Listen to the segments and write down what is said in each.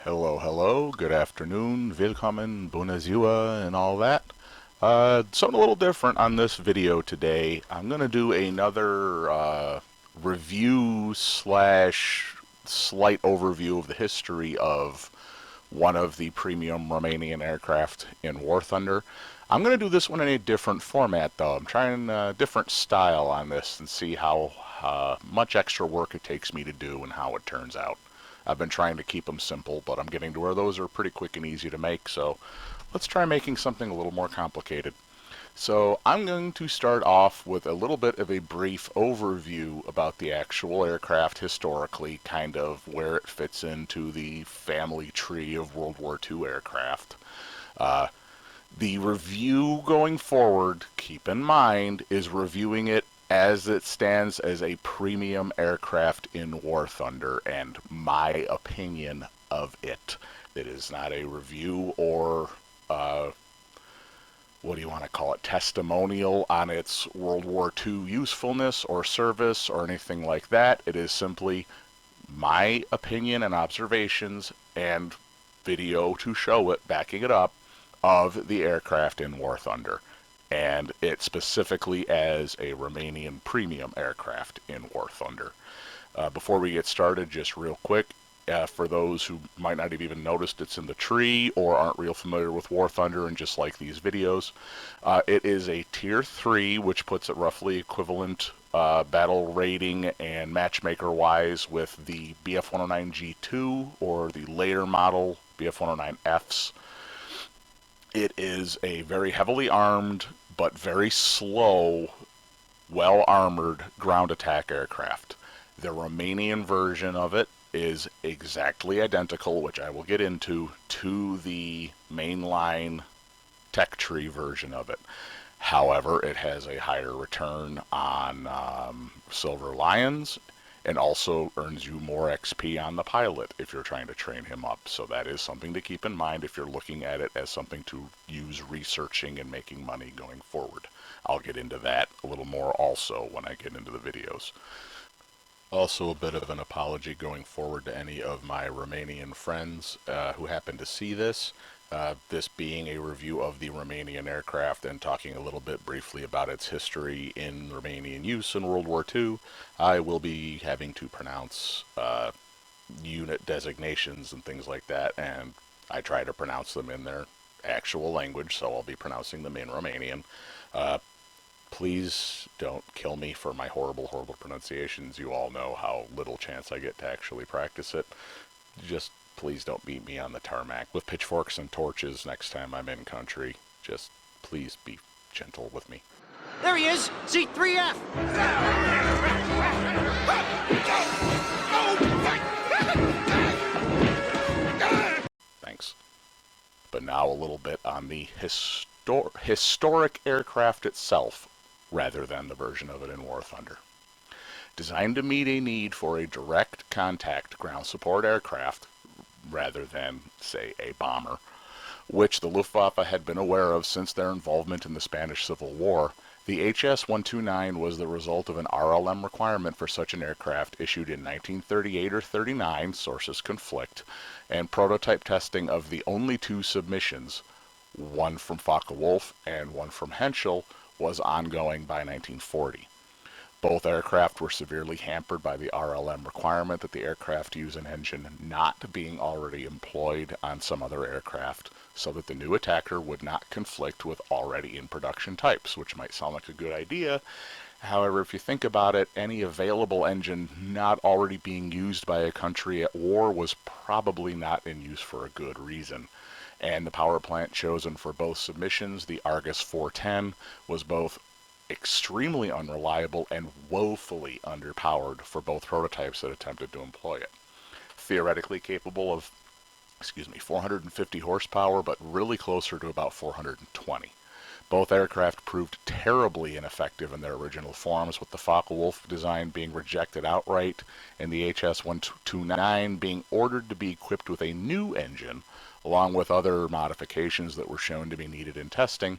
Hello, hello, good afternoon, willkommen, bună ziua, and all that. Something a little different on this video today. I'm going to do another review slash slight overview of the history of one of the premium Romanian aircraft in War Thunder. I'm going to do this one in a different format, though. I'm trying a different style on this and see how much extra work it takes me to do and how it turns out. I've been trying to keep them simple, but I'm getting to where those are pretty quick and easy to make, so let's try making something a little more complicated. So I'm going to start off with a little bit of a brief overview about the actual aircraft historically, kind of where it fits into the family tree of World War II aircraft. Uh, the review going forward, keep in mind, is reviewing it as it stands as a premium aircraft in War Thunder and my opinion of it. It is not a review or what do you want to call it, testimonial on its World War II usefulness or service or anything like that. It is simply my opinion and observations and video to show it, backing it up, of the aircraft in War Thunder, and it specifically as a Romanian premium aircraft in War Thunder. Before we get started, just real quick, for those who might not have even noticed it's in the tree or aren't real familiar with War Thunder and just like these videos, it is a Tier 3, which puts it roughly equivalent battle rating and matchmaker wise with the BF-109G2 or the later model BF-109Fs. It is a very heavily armed but very slow, well armored ground attack aircraft. The Romanian version of it is exactly identical, which I will get into, to the mainline tech tree version of it. However, it has a higher return on Silver Lions and also earns you more XP on the pilot if you're trying to train him up. So that is something to keep in mind if you're looking at it as something to use researching and making money going forward. I'll get into that a little more also when I get into the videos. Also, a bit of an apology going forward to any of my Romanian friends who happen to see this. This being a review of the Romanian aircraft and talking a little bit briefly about its history in Romanian use in World War II, I will be having to pronounce unit designations and things like that, and I try to pronounce them in their actual language, so I'll be pronouncing them in Romanian. Please don't kill me for my horrible, horrible pronunciations. You all know how little chance I get to actually practice it. Just please don't beat me on the tarmac with pitchforks and torches next time I'm in country. Just please be gentle with me. There he is! Seat 3F! Thanks. But now a little bit on the historic aircraft itself, rather than the version of it in War Thunder. Designed to meet a need for a direct contact ground support aircraft, rather than, say, a bomber, which the Luftwaffe had been aware of since their involvement in the Spanish Civil War, the Hs-129 was the result of an RLM requirement for such an aircraft issued in 1938 or 39, sources conflict, and prototype testing of the only two submissions, one from Focke-Wulf and one from Henschel, was ongoing by 1940. Both aircraft were severely hampered by the RLM requirement that the aircraft use an engine not being already employed on some other aircraft, so that the new attacker would not conflict with already in production types, which might sound like a good idea. However, if you think about it, any available engine not already being used by a country at war was probably not in use for a good reason. And the power plant chosen for both submissions, the Argus 410, was both extremely unreliable and woefully underpowered for both prototypes that attempted to employ it. Theoretically capable of 450 horsepower, but really closer to about 420. Both aircraft proved terribly ineffective in their original forms, with the Focke-Wulf design being rejected outright and the Hs-129 being ordered to be equipped with a new engine, along with other modifications that were shown to be needed in testing.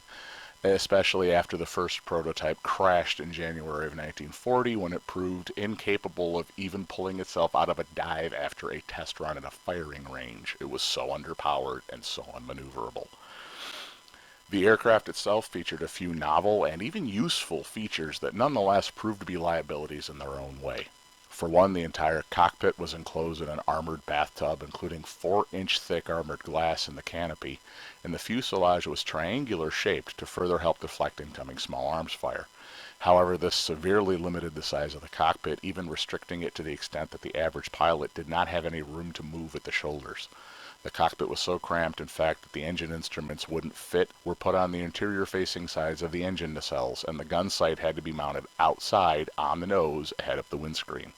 especially after the first prototype crashed in January of 1940 when it proved incapable of even pulling itself out of a dive after a test run at a firing range. It was so underpowered and so unmaneuverable. The aircraft itself featured a few novel and even useful features that nonetheless proved to be liabilities in their own way. For one, the entire cockpit was enclosed in an armored bathtub, including 4-inch thick armored glass in the canopy, and the fuselage was triangular shaped to further help deflect incoming small arms fire. However, this severely limited the size of the cockpit, even restricting it to the extent that the average pilot did not have any room to move at the shoulders. The cockpit was so cramped, in fact, that the engine instruments wouldn't fit, were put on the interior facing sides of the engine nacelles, and the gun sight had to be mounted outside on the nose ahead of the windscreen.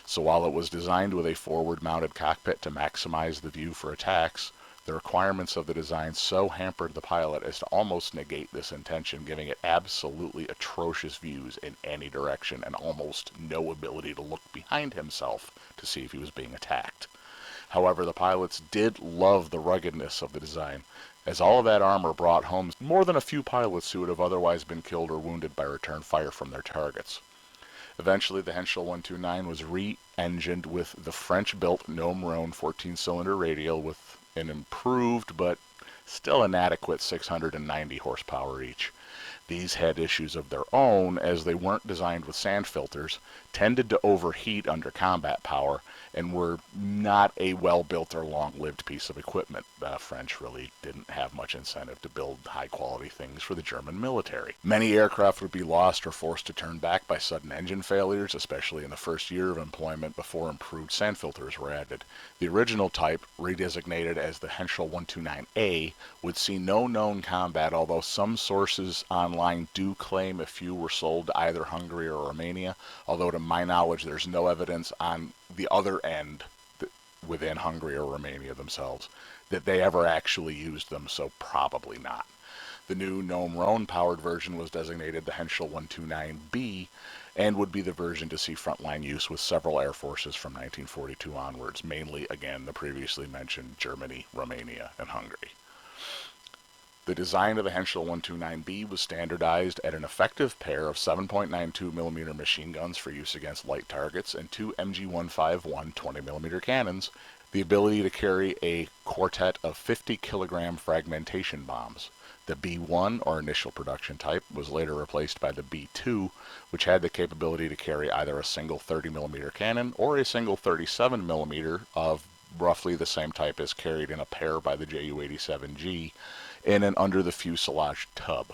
So while it was designed with a forward-mounted cockpit to maximize the view for attacks, the requirements of the design so hampered the pilot as to almost negate this intention, giving it absolutely atrocious views in any direction and almost no ability to look behind himself to see if he was being attacked. However, the pilots did love the ruggedness of the design, as all of that armor brought home more than a few pilots who would have otherwise been killed or wounded by return fire from their targets. Eventually, the Hs-129 was re-engined with the French-built Gnome Rhone 14-cylinder radial with an improved but still inadequate 690 horsepower each. These had issues of their own as they weren't designed with sand filters, tended to overheat under combat power, and were not a well-built or long-lived piece of equipment. The French really didn't have much incentive to build high-quality things for the German military. Many aircraft would be lost or forced to turn back by sudden engine failures, especially in the first year of employment before improved sand filters were added. The original type, redesignated as the Hs-129A, would see no known combat, although some sources online do claim a few were sold to either Hungary or Romania, although to my knowledge there's no evidence on the other end within Hungary or Romania themselves that they ever actually used them, so probably not. The new Gnome Rhone powered version was designated the Hs-129B and would be the version to see frontline use with several air forces from 1942 onwards, mainly, again, the previously mentioned Germany, Romania, and Hungary. The design of the Hs-129B was standardized at an effective pair of 7.92mm machine guns for use against light targets and two MG151 20mm cannons, the ability to carry a quartet of 50-kilogram fragmentation bombs. The B1, or initial production type, was later replaced by the B2, which had the capability to carry either a single 30mm cannon or a single 37mm of roughly the same type as carried in a pair by the Ju-87G in an under-the-fuselage tub.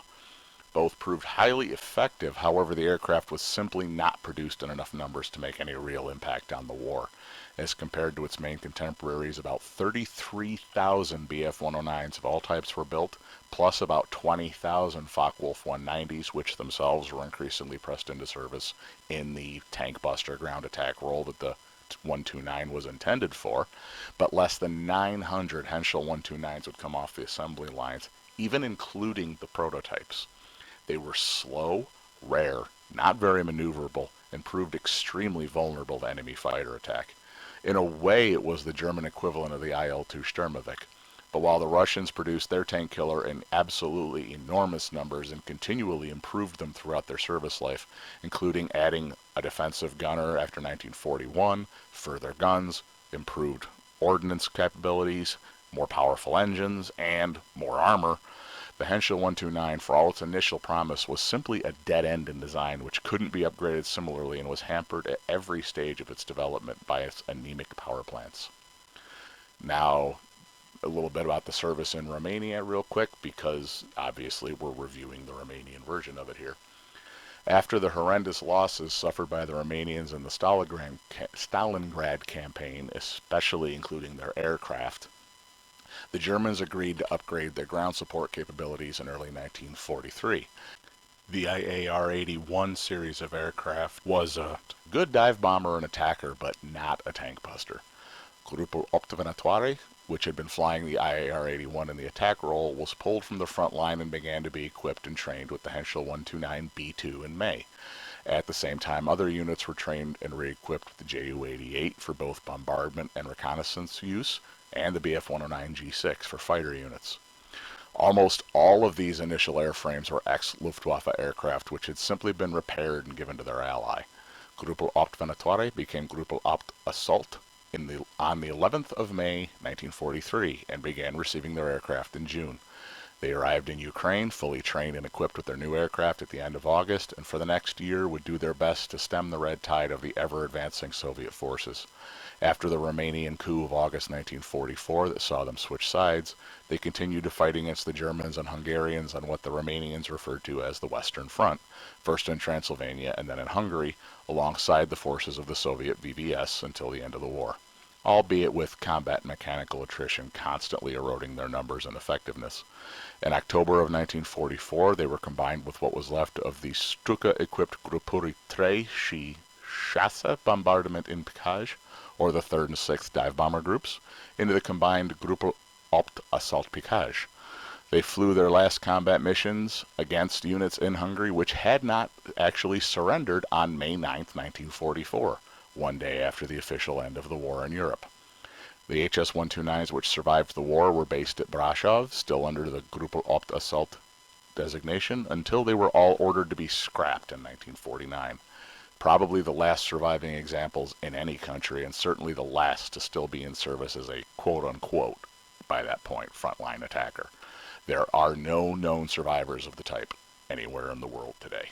Both proved highly effective, however the aircraft was simply not produced in enough numbers to make any real impact on the war. As compared to its main contemporaries, about 33,000 Bf-109s of all types were built, plus about 20,000 Focke-Wulf 190s, which themselves were increasingly pressed into service in the tank buster ground attack role that the 129 was intended for, but less than 900 Henschel 129s would come off the assembly lines, even including the prototypes. They were slow, rare, not very maneuverable, and proved extremely vulnerable to enemy fighter attack. In a way, it was the German equivalent of the IL-2 Sturmovik. But while the Russians produced their tank killer in absolutely enormous numbers and continually improved them throughout their service life, including adding a defensive gunner after 1941, further guns, improved ordnance capabilities, more powerful engines, and more armor, the Henschel 129, for all its initial promise, was simply a dead end in design which couldn't be upgraded similarly and was hampered at every stage of its development by its anemic power plants. Now, a little bit about the service in Romania real quick, because obviously we're reviewing the Romanian version of it here. After the horrendous losses suffered by the Romanians in the Stalingrad campaign, especially including their aircraft, the Germans agreed to upgrade their ground support capabilities in early 1943. The IAR-81 series of aircraft was a good dive bomber and attacker, but not a tank buster. Gruppo Observatory, which had been flying the IAR-81 in the attack role, was pulled from the front line and began to be equipped and trained with the Henschel 129B2 in May. At the same time, other units were trained and re-equipped with the Ju-88 for both bombardment and reconnaissance use, and the Bf-109G6 for fighter units. Almost all of these initial airframes were ex-Luftwaffe aircraft which had simply been repaired and given to their ally. Gruppe Opt Venatori became Gruppe Opt Assault on the 11th of May 1943 and began receiving their aircraft in June. They arrived in Ukraine fully trained and equipped with their new aircraft at the end of August, and for the next year would do their best to stem the red tide of the ever-advancing Soviet forces. After the Romanian coup of August 1944 that saw them switch sides, they continued to fight against the Germans and Hungarians on what the Romanians referred to as the Western Front, first in Transylvania and then in Hungary, alongside the forces of the Soviet VVS until the end of the war, albeit with combat mechanical attrition constantly eroding their numbers and effectiveness. In October of 1944, they were combined with what was left of the Stuka-equipped Gruppuri 3 și 6 bombardment in Picaj, or the 3rd and 6th dive bomber groups, into the combined Gruppe Opt Assault Picaj. They flew their last combat missions against units in Hungary which had not actually surrendered on May 9, 1944, one day after the official end of the war in Europe. The Hs-129s which survived the war were based at Brasov, still under the Gruppe Opt Assault designation, until they were all ordered to be scrapped in 1949. Probably the last surviving examples in any country, and certainly the last to still be in service as a quote-unquote, by that point, frontline attacker. There are no known survivors of the type anywhere in the world today.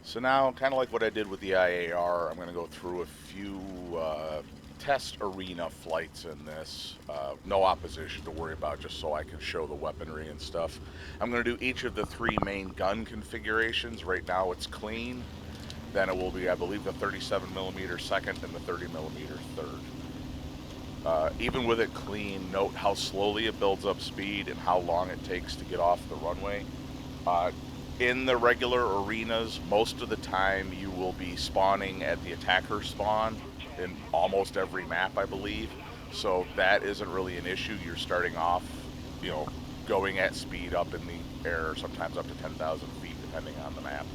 So now, kind of like what I did with the IAR, I'm going to go through a few test arena flights in this. No opposition to worry about, just so I can show the weaponry and stuff. I'm going to do each of the 3 main gun configurations. Right now it's clean. Then it will be, I believe, the 37mm second and the 30mm third. Even with it clean, note how slowly it builds up speed and how long it takes to get off the runway. In the regular arenas, most of the time you will be spawning at the attacker spawn in almost every map, I believe. So that isn't really an issue. You're starting off, going at speed up in the air, sometimes up to 10,000 feet, depending on the map.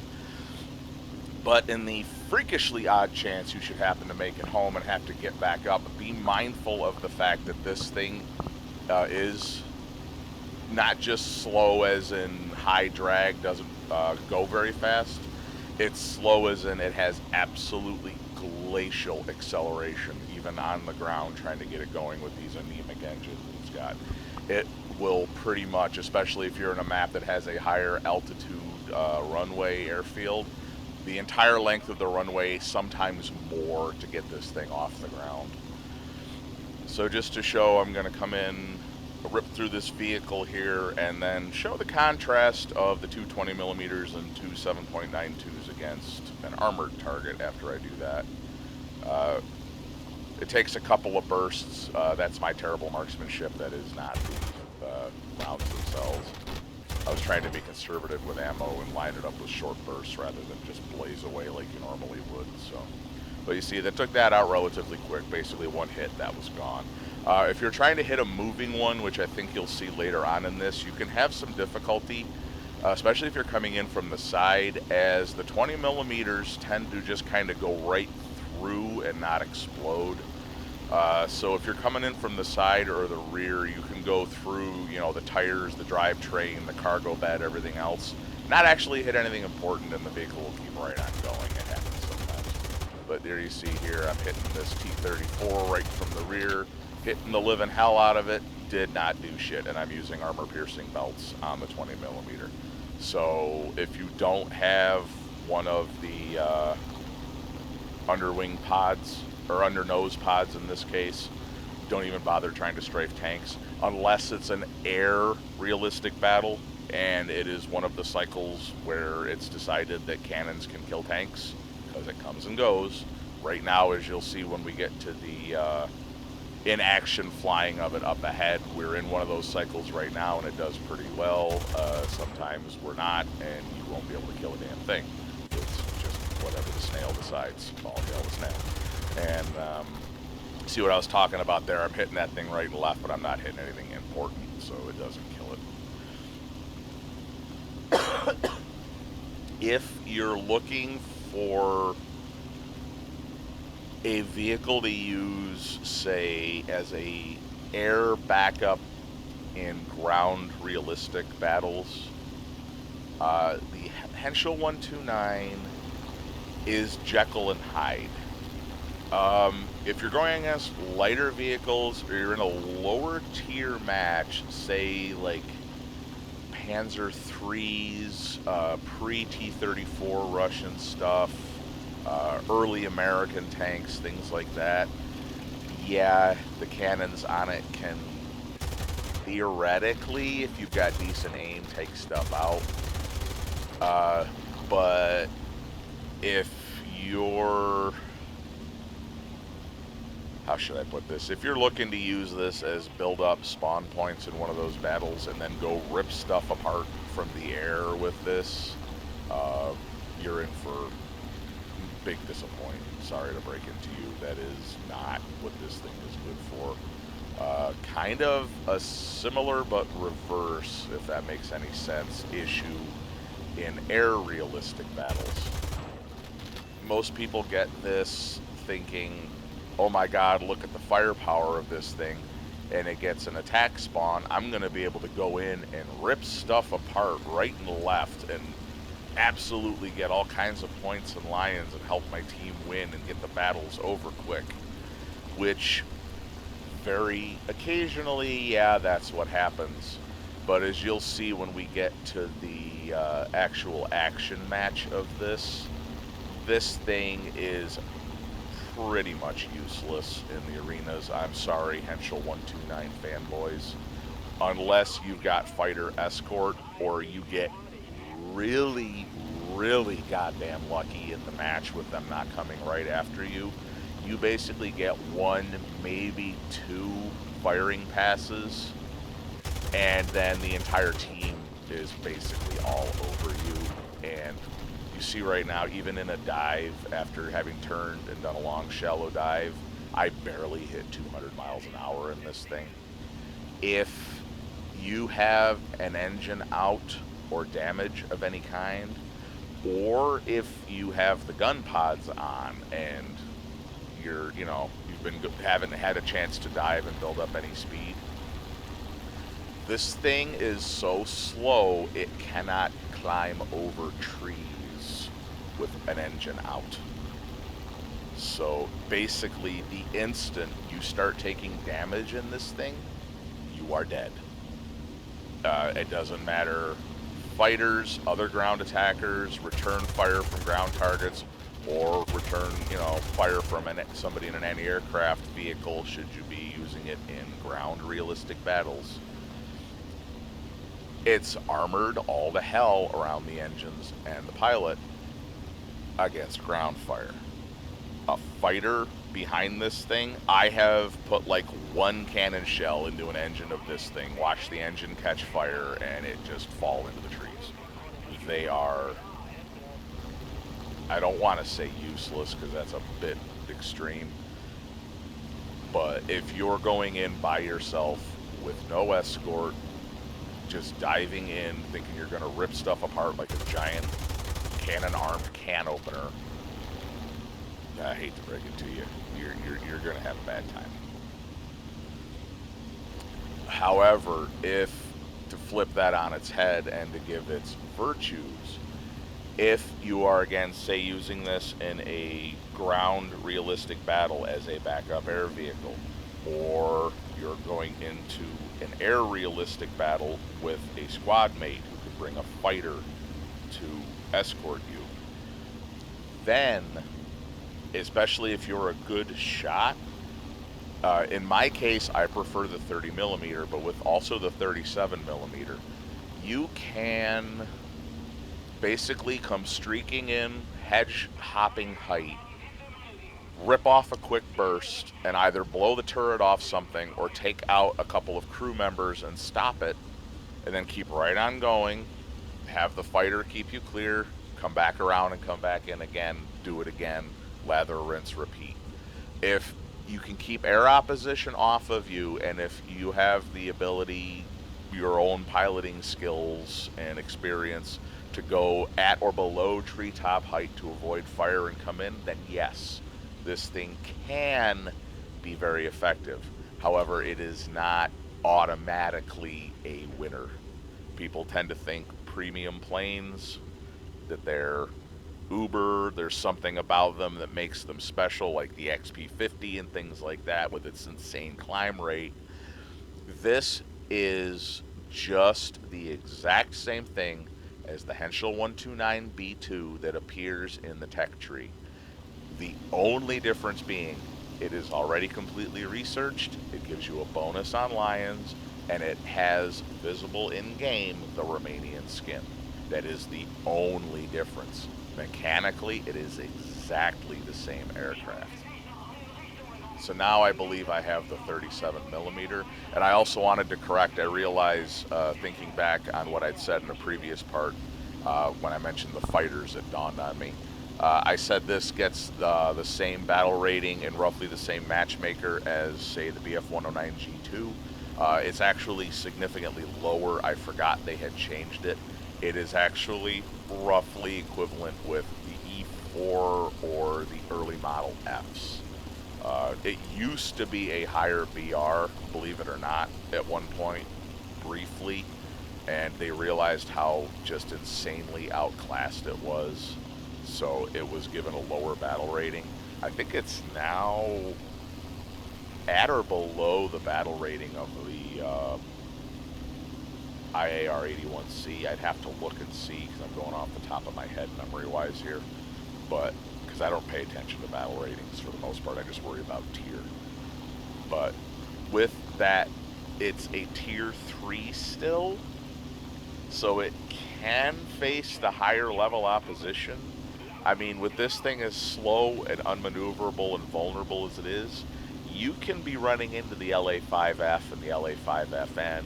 But in the freakishly odd chance you should happen to make it home and have to get back up, be mindful of the fact that this thing is not just slow as in high drag, doesn't go very fast. It's slow as in it has absolutely glacial acceleration, even on the ground, trying to get it going with these anemic engines it's got. It will pretty much, especially if you're in a map that has a higher altitude runway airfield, the entire length of the runway, sometimes more, to get this thing off the ground. So just to show, I'm going to come in, rip through this vehicle here, and then show the contrast of the 220mm and two 7.92s against an armored target after I do that. It takes a couple of bursts. That's my terrible marksmanship. That is not the rounds themselves. I was trying to be conservative with ammo and line it up with short bursts rather than just blaze away like you normally would. So, but you see, that took that out relatively quick. Basically, one hit, that was gone. If you're trying to hit a moving one, which I think you'll see later on in this, you can have some difficulty, especially if you're coming in from the side, as the 20mm tend to just kind of go right through and not explode. So if you're coming in from the side or the rear, you can go through, the tires, the drivetrain, the cargo bed, everything else. Not actually hit anything important, and the vehicle will keep right on going. It happens sometimes. But there you see here, I'm hitting this T-34 right from the rear, hitting the living hell out of it. Did not do shit, and I'm using armor-piercing belts on the 20mm. So if you don't have one of the underwing pods, or under nose pods in this case, don't even bother trying to strafe tanks unless it's an air realistic battle and it is one of the cycles where it's decided that cannons can kill tanks, because it comes and goes. Right now, as you'll see when we get to the in action flying of it up ahead, we're in one of those cycles right now and it does pretty well. Sometimes we're not, and you won't be able to kill a damn thing. It's just whatever the snail decides. All hail the snail. And see what I was talking about there? I'm hitting that thing right and left, but I'm not hitting anything important, so it doesn't kill it. If you're looking for a vehicle to use, say, as a air backup in ground realistic battles, the Hs-129 is Jekyll and Hyde. If you're going against lighter vehicles or you're in a lower tier match, say like Panzer IIIs, pre T-34 Russian stuff, early American tanks, things like that, yeah, the cannons on it can theoretically, if you've got decent aim, take stuff out. But if you're, how should I put this? If you're looking to use this as build up spawn points in one of those battles and then go rip stuff apart from the air with this, you're in for big disappointment. Sorry to break it to you. That is not what this thing is good for. Kind of a similar but reverse, if that makes any sense, issue in air realistic battles. Most people get this thinking, oh my god, look at the firepower of this thing, and it gets an attack spawn. I'm going to be able to go in and rip stuff apart right and left and absolutely get all kinds of points and lions and help my team win and get the battles over quick. Which, very occasionally, yeah, that's what happens. But as you'll see when we get to the actual action match of this thing is pretty much useless in the arenas. I'm sorry, Hs-129 fanboys. Unless you've got fighter escort or you get really, really goddamn lucky in the match with them not coming right after you, you basically get one, maybe two firing passes, and then the entire team is basically all over you. And you see right now, even in a dive, after having turned and done a long, shallow dive, I barely hit 200 miles an hour in this thing. If you have an engine out or damage of any kind, or if you have the gun pods on and haven't had a chance to dive and build up any speed, this thing is so slow it cannot climb over trees with an engine out. So basically, the instant you start taking damage in this thing, you are dead. It doesn't matter. Fighters, other ground attackers, return fire from ground targets, or return, fire from somebody in an anti-aircraft vehicle should you be using it in ground realistic battles. It's armored all to hell around the engines and the pilot against ground fire. A fighter behind this thing, I have put like one cannon shell into an engine of this thing, watch the engine catch fire, and it just fall into the trees. They are, I don't want to say useless because that's a bit extreme, but if you're going in by yourself with no escort, just diving in thinking you're going to rip stuff apart like a giant cannon-armed can opener, I hate to break it to you, you're going to have a bad time. However, to flip that on its head and to give its virtues, if you are, again, say, using this in a ground realistic battle as a backup air vehicle, or you're going into an air realistic battle with a squad mate who could bring a fighter to escort you, then, especially if you're a good shot, in my case, I prefer the 30 millimeter, but with also the 37 millimeter, you can basically come streaking in, hedge hopping height, rip off a quick burst, and either blow the turret off something or take out a couple of crew members and stop it, and then keep right on going, have the fighter keep you clear, come back around and come back in again, do it again, lather, rinse, repeat. If you can keep air opposition off of you, and if you have the ability, your own piloting skills and experience, to go at or below treetop height to avoid fire and come in, then yes, this thing can be very effective. However, it is not automatically a winner. People tend to think premium planes, that they're uber, there's something about them that makes them special, like the XP50 and things like that with its insane climb rate. This is just the exact same thing as the Hs-129B2 that appears in the tech tree. The only difference being it is already completely researched, it gives you a bonus on Lions, and it has visible in-game the Romanian skin. That is the only difference. Mechanically, it is exactly the same aircraft. So now I believe I have the 37 millimeter. And I also wanted to correct, I realize, thinking back on what I'd said in a previous part, when I mentioned the fighters, it dawned on me. I said this gets the same battle rating and roughly the same matchmaker as, say, the BF-109G2. It's actually significantly lower. I forgot they had changed it. It is actually roughly equivalent with the E4 or the early model Fs. It used to be a higher BR, believe it or not, at one point, briefly, and they realized how just insanely outclassed it was, so it was given a lower battle rating. I think it's now at or below the battle rating of the IAR-81C. I'd have to look and see, because I'm going off the top of my head memory-wise here, but because I don't pay attention to battle ratings for the most part, I just worry about tier. But with that, it's a tier 3 still, so it can face the higher level opposition. I mean, with this thing as slow and unmaneuverable and vulnerable as it is, you can be running into the LA-5F and the LA-5FN,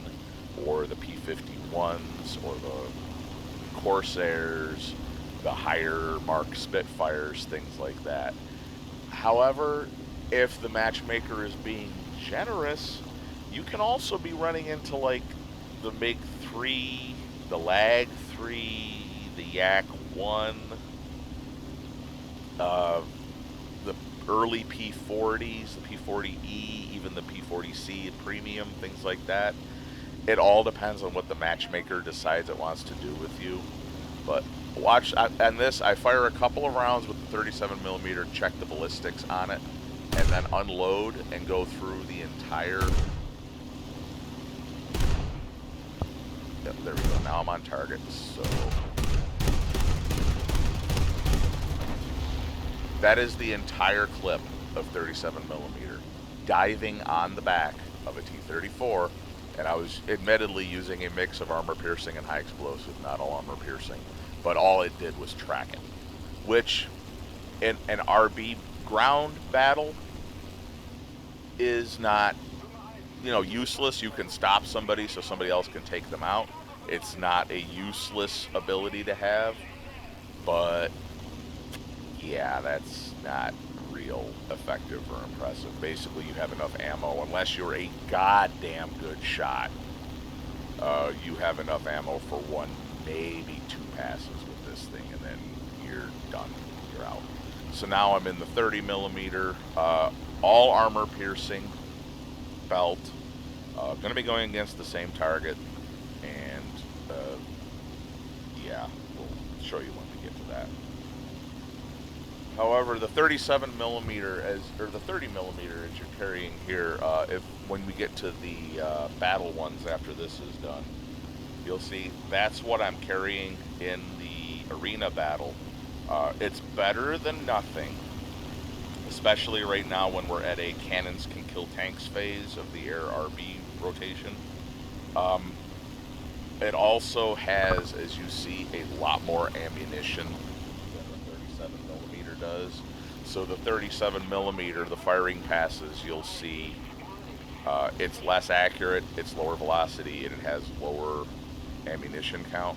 or the P-51s, or the Corsairs, the higher Mark Spitfires, things like that. However, if the matchmaker is being generous, you can also be running into like the MiG-3, the LAG-3, the Yak-1, the early P-40s, the P-40E, even the P-40C premium, things like that. It all depends on what the matchmaker decides it wants to do with you. But watch, on this, I fire a couple of rounds with the 37 millimeter, check the ballistics on it, and then unload and go through the entire... Yep, there we go. Now I'm on target, so... That is the entire clip of 37 millimeter diving on the back of a T-34, and I was admittedly using a mix of armor piercing and high explosive, not all armor piercing, but all it did was track it, which in an RB ground battle is not, you know, useless. You can stop somebody so somebody else can take them out. It's not a useless ability to have, but yeah, that's not real effective or impressive. Basically, you have enough ammo, unless you're a goddamn good shot. You have enough ammo for one, maybe two passes with this thing, and then you're done. You're out. So now I'm in the 30 millimeter, all armor piercing belt. Going to be going against the same target, and yeah, we'll show you when we get to that. However, the 37 millimeter or the 30 millimeter as you're carrying here, when we get to the battle ones after this is done, you'll see that's what I'm carrying in the arena battle. It's better than nothing, especially right now when we're at a cannons can kill tanks phase of the air RB rotation. It also has, as you see, a lot more ammunition than the 37 millimeter does. So the 37 millimeter, the firing passes, you'll see it's less accurate, it's lower velocity, and it has lower ammunition count.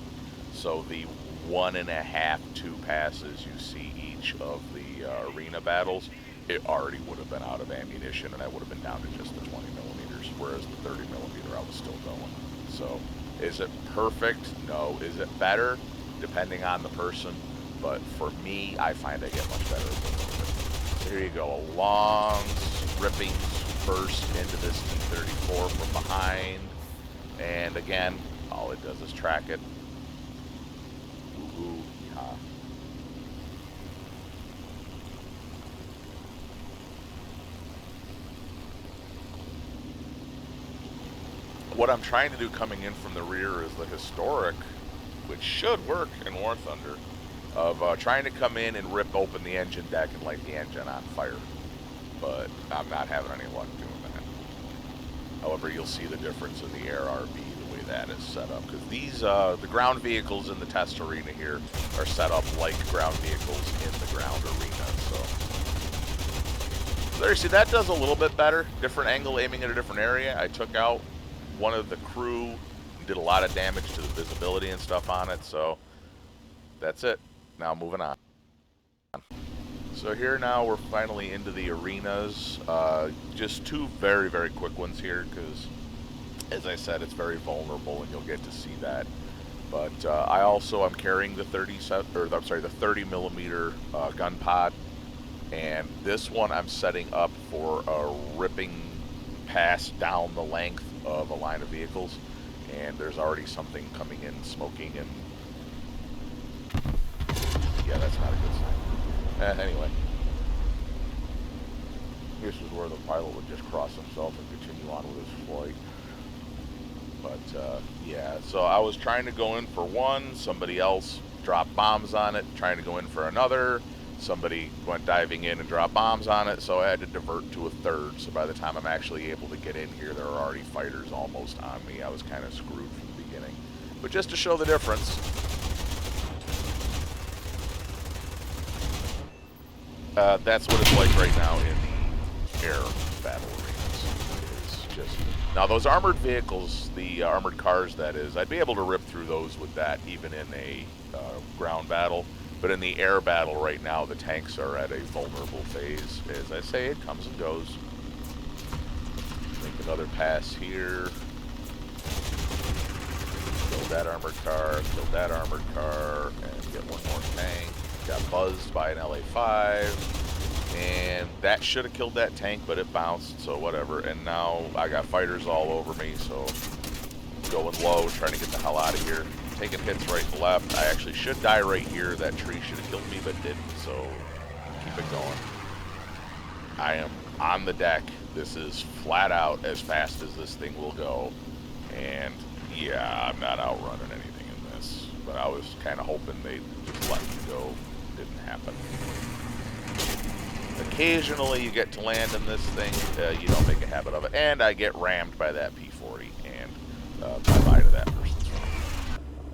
So the 1.5, 2 passes you see each of the arena battles, it already would have been out of ammunition, and I would have been down to just the 20 millimeters, whereas the 30 millimeter I was still going. So is it perfect? No. Is it better? Depending on the person. But for me, I find I get much better with it. So here you go, a long, ripping, burst into this T-34 from behind. And again, all it does is track it. Woohoo, yeehaw. What I'm trying to do coming in from the rear is the historic, which should work in War Thunder, of trying to come in and rip open the engine deck and light the engine on fire. But I'm not having any luck doing that. However, you'll see the difference in the air RV, the way that is set up. Because these, the ground vehicles in the test arena here are set up like ground vehicles in the ground arena. So there you see, that does a little bit better. Different angle aiming at a different area. I took out one of the crew and did a lot of damage to the visibility and stuff on it. So that's it. Now moving on. So here now we're finally into the arenas. Just two very, very quick ones here because, as I said, it's very vulnerable and you'll get to see that. But I also am carrying the 30 millimeter gun pod, and this one I'm setting up for a ripping pass down the length of a line of vehicles. And there's already something coming in, smoking, and yeah, that's not a good sign. Anyway, this is where the pilot would just cross himself and continue on with his flight. But yeah, so I was trying to go in for one, somebody else dropped bombs on it, trying to go in for another, somebody went diving in and dropped bombs on it, so I had to divert to a third. So by the time I'm actually able to get in here, there are already fighters almost on me. I was kind of screwed from the beginning. But just to show the difference, that's what it's like right now in the air battle arenas. It's just, now those armored vehicles, the armored cars that is, I'd be able to rip through those with that even in a ground battle. But in the air battle right now, the tanks are at a vulnerable phase. As I say, it comes and goes. Make another pass here. Kill that armored car, kill that armored car, and get one more tank. Got buzzed by an LA-5, and that should have killed that tank, but it bounced, so whatever. And now I got fighters all over me, so going low, trying to get the hell out of here. Taking hits right and left. I actually should die right here. That tree should have killed me, but didn't, so keep it going. I am on the deck. This is flat out as fast as this thing will go, and yeah, I'm not outrunning anything in this, but I was kind of hoping they'd just let me go. Didn't happen. Occasionally you get to land in this thing, you don't make a habit of it, and I get rammed by that P-40, and bye-bye to that person's run.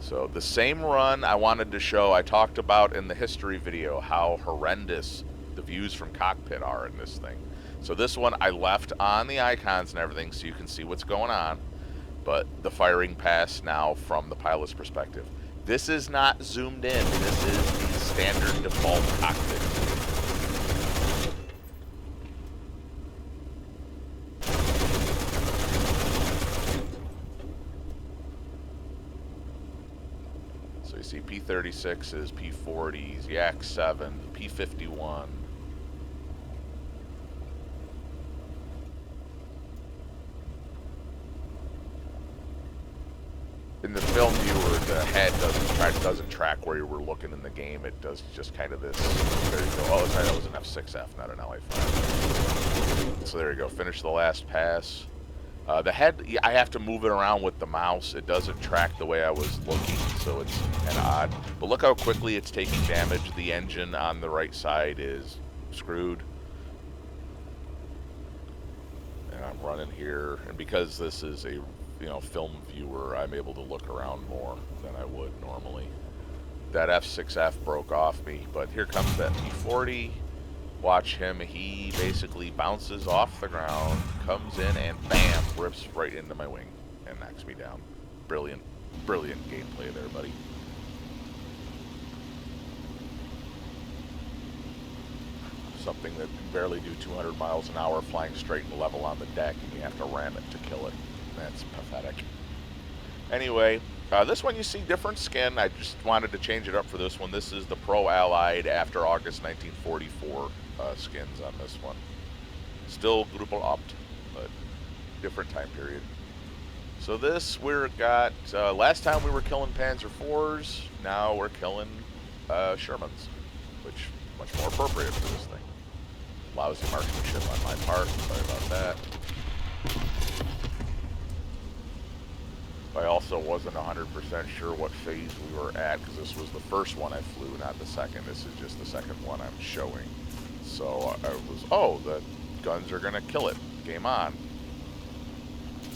So the same run I wanted to show, I talked about in the history video how horrendous the views from cockpit are in this thing. So this one I left on the icons and everything so you can see what's going on, but the firing pass now from the pilot's perspective. This is not zoomed in, this is the standard default cockpit. So you see P-36s, P-40s, Yak-7, P-51. In the film viewer, the head doesn't track where you were looking in the game. It does just kind of this. There you go. Oh, sorry, that was an F6F, not an LA-5. So there you go. Finish the last pass. The head, I have to move it around with the mouse. It doesn't track the way I was looking, so it's kind of odd. But look how quickly it's taking damage. The engine on the right side is screwed. And I'm running here, and because this is a film viewer, I'm able to look around more than I would normally. That F6F broke off me, but here comes that P-40. Watch him, he basically bounces off the ground, comes in, and bam, rips right into my wing and knocks me down. Brilliant, brilliant gameplay there, buddy. Something that can barely do 200 miles an hour flying straight and level on the deck, and you have to ram it to kill it. That's pathetic. Anyway, this one you see different skin. I just wanted to change it up for this one. This is the Pro Allied after August 1944 skins on this one. Still Gruppel Opt. but different time period. So this we're got. Last time we were killing Panzer IVs. Now we're killing Shermans, which much more appropriate for this thing. Lousy marksmanship on my part. Sorry about that. I also wasn't 100% sure what phase we were at because this was the first one I flew, not the second. This is just the second one I'm showing. So I was, oh, the guns are going to kill it. Game on.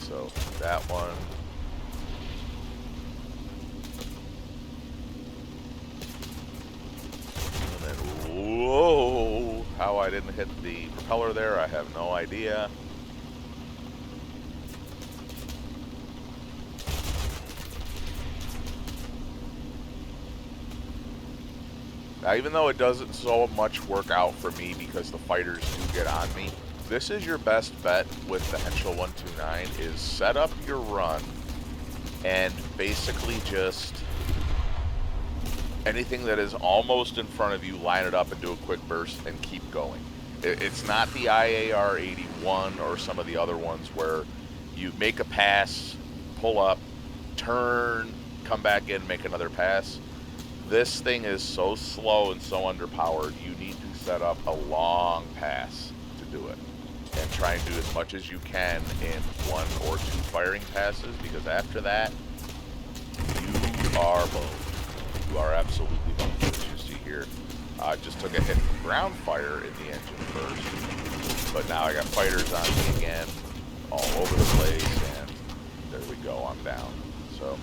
So that one. And then, whoa, how I didn't hit the propeller there, I have no idea. Now, even though it doesn't so much work out for me because the fighters do get on me, this is your best bet with the Hs-129 is set up your run and basically just anything that is almost in front of you, line it up and do a quick burst and keep going. It's not the IAR-81 or some of the other ones where you make a pass, pull up, turn, come back in, make another pass. This thing is so slow and so underpowered, you need to set up a long pass to do it. And try and do as much as you can in 1 or 2 firing passes, because after that, you are boned. You are absolutely boned, as you see here. I just took a hit from ground fire in the engine first, but now I got fighters on me again, all over the place, and there we go, I'm down. So,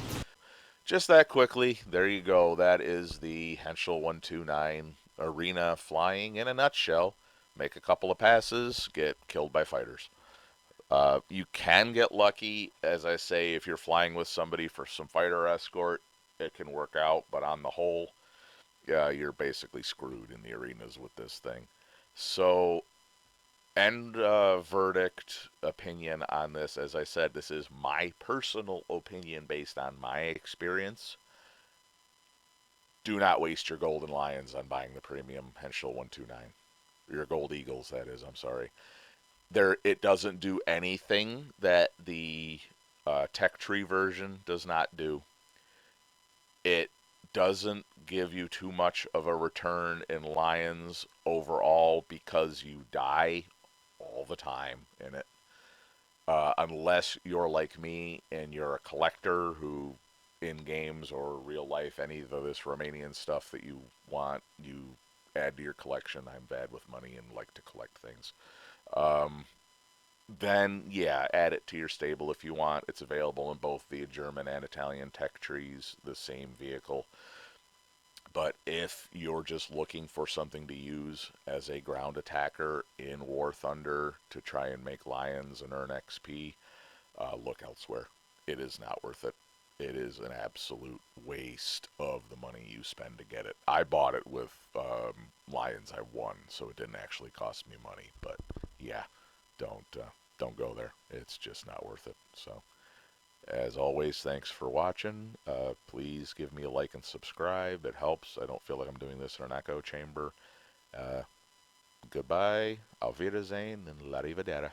just that quickly, there you go. That is the Hs-129 arena flying in a nutshell. Make a couple of passes, get killed by fighters. You can get lucky, as I say, if you're flying with somebody for some fighter escort, it can work out. But on the whole, you're basically screwed in the arenas with this thing. So, end verdict opinion on this. As I said, this is my personal opinion based on my experience. Do not waste your golden lions on buying the premium Hs-129. Your gold eagles, that is. I'm sorry. It doesn't do anything that the tech tree version does not do. It doesn't give you too much of a return in lions overall because you die all the time in it. Unless you're like me and you're a collector who, in games or real life, any of this Romanian stuff that you want, you add to your collection. I'm bad with money and like to collect things. Then, yeah, add it to your stable if you want. It's available in both the German and Italian tech trees, the same vehicle. But if you're just looking for something to use as a ground attacker in War Thunder to try and make lions and earn XP, look elsewhere. It is not worth it. It is an absolute waste of the money you spend to get it. I bought it with lions I won, so it didn't actually cost me money. But yeah, don't go there. It's just not worth it. So, as always, thanks for watching. Please give me a like and subscribe. It helps. I don't feel like I'm doing this in an echo chamber. Goodbye, auf Wiedersehen, and la rivedera.